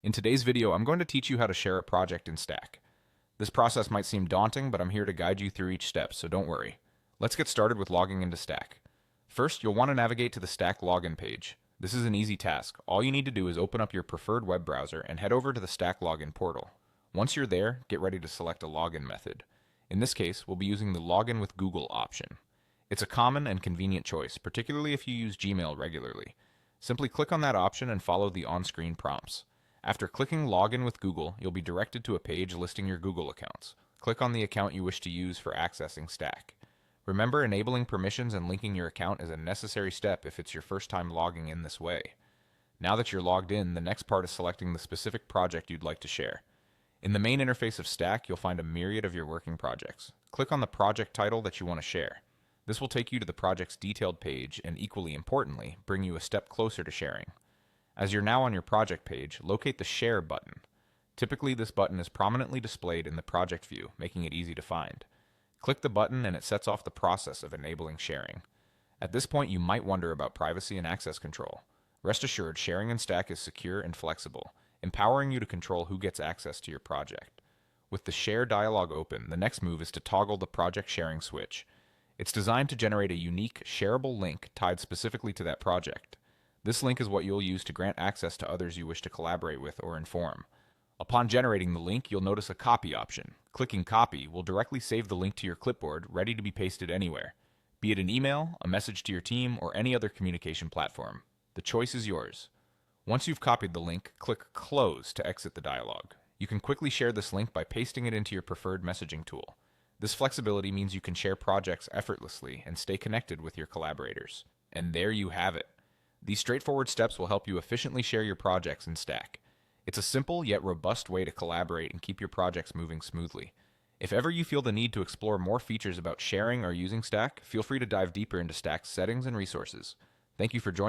In today's video, I'm going to teach you how to share a project in Stack. This process might seem daunting, but I'm here to guide you through each step, so don't worry. Let's get started with logging into Stack. First, you'll want to navigate to the Stack login page. This is an easy task. All you need to do is open up your preferred web browser and head over to the Stack login portal. Once you're there, get ready to select a login method. In this case, we'll be using the Login with Google option. It's a common and convenient choice, particularly if you use Gmail regularly. Simply click on that option and follow the on-screen prompts. After clicking Login with Google, you'll be directed to a page listing your Google accounts. Click on the account you wish to use for accessing Stack. Remember, enabling permissions and linking your account is a necessary step if it's your first time logging in this way. Now that you're logged in, the next part is selecting the specific project you'd like to share. In the main interface of Stack, you'll find a myriad of your working projects. Click on the project title that you want to share. This will take you to the project's detailed page and, equally importantly, bring you a step closer to sharing. As you're now on your project page, locate the Share button. Typically, this button is prominently displayed in the project view, making it easy to find. Click the button and it sets off the process of enabling sharing. At this point, you might wonder about privacy and access control. Rest assured, sharing in Stack is secure and flexible, empowering you to control who gets access to your project. With the Share dialog open, the next move is to toggle the project sharing switch. It's designed to generate a unique, shareable link tied specifically to that project. This link is what you'll use to grant access to others you wish to collaborate with or inform. Upon generating the link, you'll notice a copy option. Clicking copy will directly save the link to your clipboard, ready to be pasted anywhere, be it an email, a message to your team, or any other communication platform. The choice is yours. Once you've copied the link, click Close to exit the dialog. You can quickly share this link by pasting it into your preferred messaging tool. This flexibility means you can share projects effortlessly and stay connected with your collaborators. And there you have it. These straightforward steps will help you efficiently share your projects in Stack. It's a simple yet robust way to collaborate and keep your projects moving smoothly. If ever you feel the need to explore more features about sharing or using Stack, feel free to dive deeper into Stack's settings and resources. Thank you for joining.